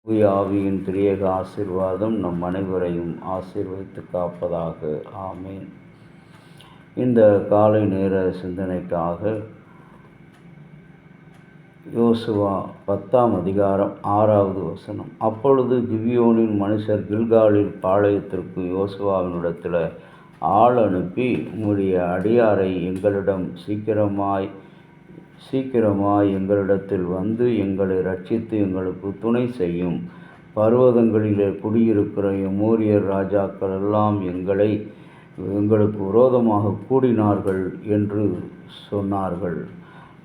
தூய ஆவியின் திரியேக ஆசீர்வாதம் நம் அனைவரையும் ஆசீர்வதித்து காப்பதாக. ஆமேன். இந்த காலை நேர சிந்தனைக்காக யோசுவா 10ஆம் அதிகாரம் 6வது வசனம். அப்பொழுது கிபியோனின் மனுஷர் கில்காலில் பாளையத்திற்கு யோசுவாவினிடத்தில் ஆள் அனுப்பி, உம்முடைய அடியாரை எங்களிடம் சீக்கிரமாய் எங்களிடத்தில் வந்து எங்களை ரட்சித்து எங்களுக்கு துணை செய்யும். பர்வதங்களிலே குடியிருக்கிற எமோரியர் ராஜாக்கள் எல்லாம் எங்களுக்கு விரோதமாக கூடினார்கள் என்று சொன்னார்கள்.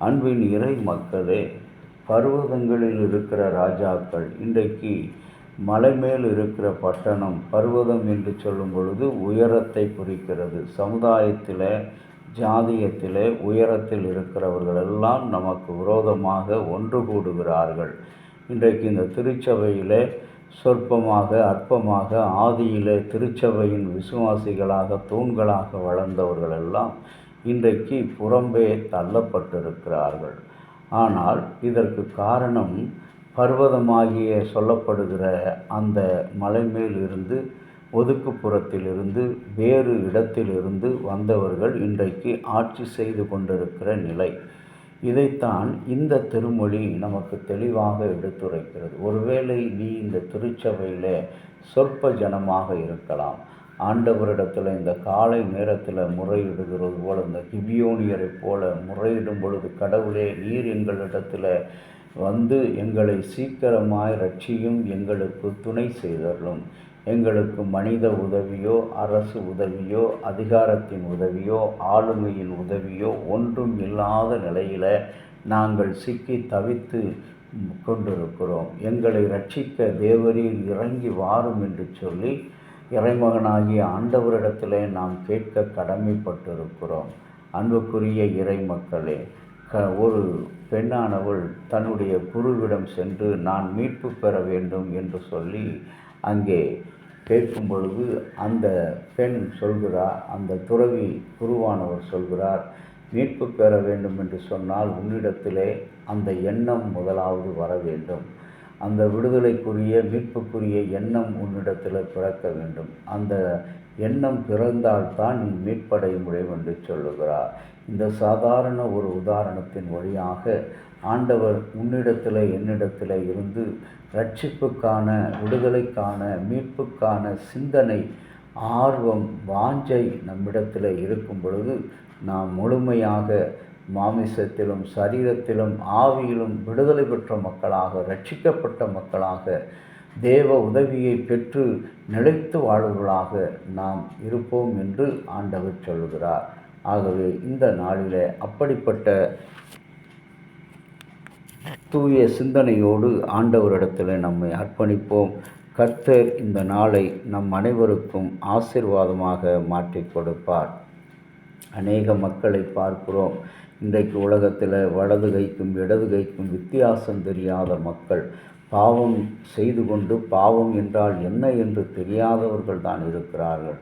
அன்பின் இறை மக்களே, பர்வதங்களில் இருக்கிற ராஜாக்கள், இன்றைக்கு மலை மேல் இருக்கிற பட்டணம், பர்வதம் என்று சொல்லும் பொழுது உயரத்தை குறிக்கிறது. சமுதாயத்தில் ஜாதியத்திலே உயரத்தில் இருக்கிறவர்களெல்லாம் நமக்கு விரோதமாக ஒன்று கூடுகிறார்கள். இன்றைக்கு இந்த திருச்சபையிலே சொற்பமாக அற்பமாக ஆதியிலே திருச்சபையின் விசுவாசிகளாக தூண்களாக வளர்ந்தவர்களெல்லாம் இன்றைக்கு புறம்பே தள்ளப்பட்டிருக்கிறார்கள். ஆனால் இதற்கு காரணம் பர்வதமாகிய சொல்லப்படுகிற அந்த மலை மேல் இருந்து ஒதுக்குப்புறத்திலிருந்து வேறு இடத்திலிருந்து வந்தவர்கள் இன்றைக்கு ஆட்சி செய்து கொண்டிருக்கிற நிலை. இதைத்தான் இந்த திருமொழி நமக்கு தெளிவாக எடுத்துரைக்கிறது. ஒருவேளை நீ இந்த திருச்சபையில் சொற்ப ஜனமாக இருக்கலாம். ஆண்டவரிடத்தில் இந்த காலை நேரத்தில் முறையிடுகிறது போல, இந்த கிபியோனியரை போல முறையிடும் பொழுது, கடவுளே, நீர் எங்களிடத்தில் வந்து எங்களை சீக்கிரமாய் ரட்சியும், எங்களுக்கு துணை செய்தருளும். எங்களுக்கு மனித உதவியோ அரசு உதவியோ அதிகாரத்தின் உதவியோ ஆளுமையின் உதவியோ ஒன்றும் இல்லாத நிலையில் நாங்கள் சிக்கி தவித்து கொண்டிருக்கிறோம். எங்களை ரட்சிக்க தேவரீர் இறங்கி வாரும் என்று சொல்லி இறைமகனாகிய ஆண்டவரிடத்தில் நாம் கேட்க கடமைப்பட்டிருக்கிறோம். அன்புக்குரிய இறை மக்களே, ஒரு பெண்ணானவள் தன்னுடைய குருவிடம் சென்று நான் மீட்பு பெற வேண்டும் என்று சொல்லி அங்கே கேட்கும் பொழுது அந்த பெண் சொல்கிறார், அந்த துறவி குருவானவர் சொல்கிறார், மீட்பு பெற வேண்டும் என்று சொன்னால் உன்னிடத்திலே அந்த எண்ணம் முதலாவது வர வேண்டும். அந்த விடுதலைக்குரிய மீட்புக்குரிய எண்ணம் உன்னிடத்தில் பிறக்க வேண்டும். அந்த எண்ணம் பிறந்தால்தான் நீ மீட்படைய முடியும் என்று சொல்லுகிறார். இந்த சாதாரண ஒரு உதாரணத்தின் வழியாக ஆண்டவர் உன்னிடத்தில் என்னிடத்தில் இருந்து ரட்சிப்புக்கான, விடுதலைக்கான, மீட்புக்கான சிந்தனை, ஆர்வம், வாஞ்சை நம்மிடத்தில் இருக்கும் பொழுது நாம் முழுமையாக மாமிசத்திலும் சரீரத்திலும் ஆவியிலும் விடுதலை பெற்ற மக்களாக, ரட்சிக்கப்பட்ட மக்களாக, தேவ உதவியை பெற்று நிலைத்து வாழ்வர்களாக நாம் இருப்போம் என்று ஆண்டவர் சொல்கிறார். ஆகவே இந்த நாளில் அப்படிப்பட்ட தூய சிந்தனையோடு ஆண்டவரிடத்தில் நம்மை அர்ப்பணிப்போம். கர்த்தர் இந்த நாளை நம் அனைவருக்கும் ஆசீர்வாதமாக மாற்றி கொடுப்பார். அநேக மக்களை பார்க்கிறோம். இன்றைக்கு உலகத்தில் வலது கைக்கும் இடது கைக்கும் வித்தியாசம் தெரியாத மக்கள், பாவம் செய்து கொண்டு பாவம் என்றால் என்ன என்று தெரியாதவர்கள் தான் இருக்கிறார்கள்.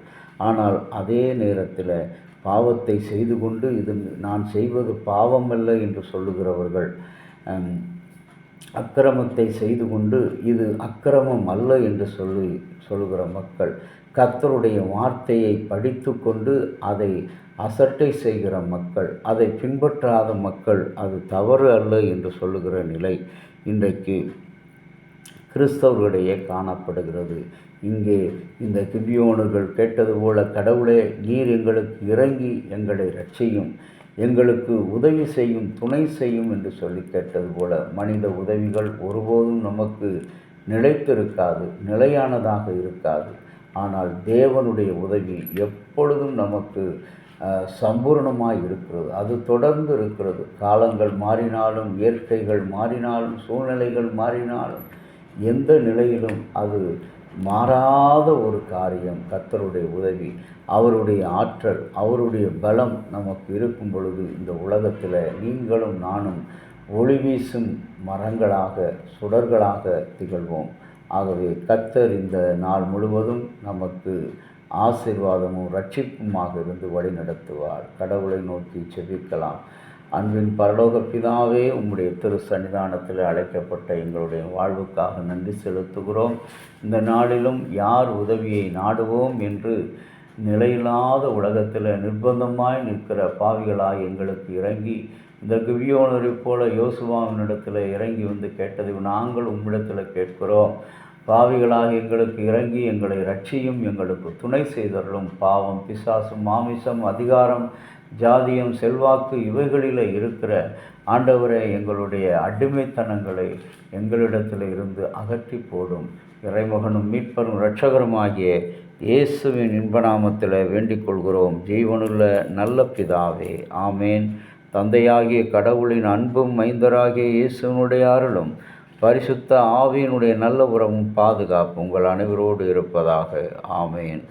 ஆனால் அதே நேரத்தில் பாவத்தை செய்து கொண்டு இது நான் செய்வது பாவமல்ல என்று சொல்லுகிறவர்கள், அக்கிரமத்தை செய்து கொண்டு இது அக்கிரமம் அல்ல என்று சொல்லுகிற மக்கள், கர்த்தருடைய வார்த்தையை படித்து கொண்டு அதை அசட்டை செய்கிற மக்கள், அதை பின்பற்றாத மக்கள், அது தவறு அல்ல என்று சொல்லுகிற நிலை இன்றைக்கு கிறிஸ்தவர்களிடையே காணப்படுகிறது. இங்கே இந்த கிபியோனர்கள் கேட்டது போல, கடவுளே, நீர் எங்களுக்கு இறங்கி எங்களை ரட்சியும், எங்களுக்கு உதவி செய்யும், துணை செய்யும் என்று சொல்லி கேட்டது போல, மனித உதவிகள் ஒருபோதும் நமக்கு நிலைத்திருக்காது, நிலையானதாக இருக்காது. ஆனால் தேவனுடைய உதவி எப்பொழுதும் நமக்கு சம்பூர்ணமாக இருக்கிறது. அது தொடர்ந்து இருக்கிறது. காலங்கள் மாறினாலும், இயற்கைகள் மாறினாலும், சூழ்நிலைகள் மாறினாலும், எந்த நிலையிலும் அது மாறாத ஒரு காரியம். கர்த்தருடைய உதவி, அவருடைய ஆற்றல், அவருடைய பலம் நமக்கு இருக்கும் பொழுது இந்த உலகத்தில் நீங்களும் நானும் ஒளி வீசும் மரங்களாக, சுடர்களாக திகழ்வோம். ஆகவே கர்த்தர் இந்த நாள் முழுவதும் நமக்கு ஆசீர்வாதமும் ரட்சிப்புமாக இருந்து வழி நடத்துவார். கடவுளை நோக்கி செபிக்கலாம். அன்பின் பரலோக பிதாவே, உம்முடைய திரு சன்னிதானத்தில் அழைக்கப்பட்ட எங்களுடைய வாழ்வுக்காக நன்றி செலுத்துகிறோம். இந்த நாளிலும் யார் உதவியை நாடுவோம் என்று நிலையில்லாத உலகத்தில் நிர்பந்தமாய் நிற்கிற பாவிகளாய் எங்களுக்கு இறங்கி, இந்த கிபியோனரைப் போல யோசுவாவினிடத்தில் இறங்கி வந்து கேட்டதை நாங்கள் உம்மிடத்தில் கேட்கிறோம். பாவிகளாக எங்களுக்கு இறங்கி எங்களை ரட்சியும், எங்களுக்கு துணை செய்தருளும். பாவம், பிசாசு, மாமிசம், அதிகாரம், ஜாதியம், செல்வாக்கு இவைகளில் இருக்கிற ஆண்டவரை எங்களுடைய அடிமைத்தனங்களை எங்களிடத்தில் இருந்து அகற்றி போடும். இறைமகனும் மீட்பரும் இரட்சகருமாகிய இயேசுவின் இன்பநாமத்தில் வேண்டிக் கொள்கிறோம் ஜீவனுள்ள நல்ல பிதாவே, ஆமேன். தந்தையாகிய கடவுளின் அன்பும் மைந்தராகிய இயேசுனுடைய அருளும் பரிசுத்த ஆவியினுடைய நல்ல உறவும் பாதுகாப்பு உங்கள் அனைவரோடு இருப்பதாக. ஆமேன்.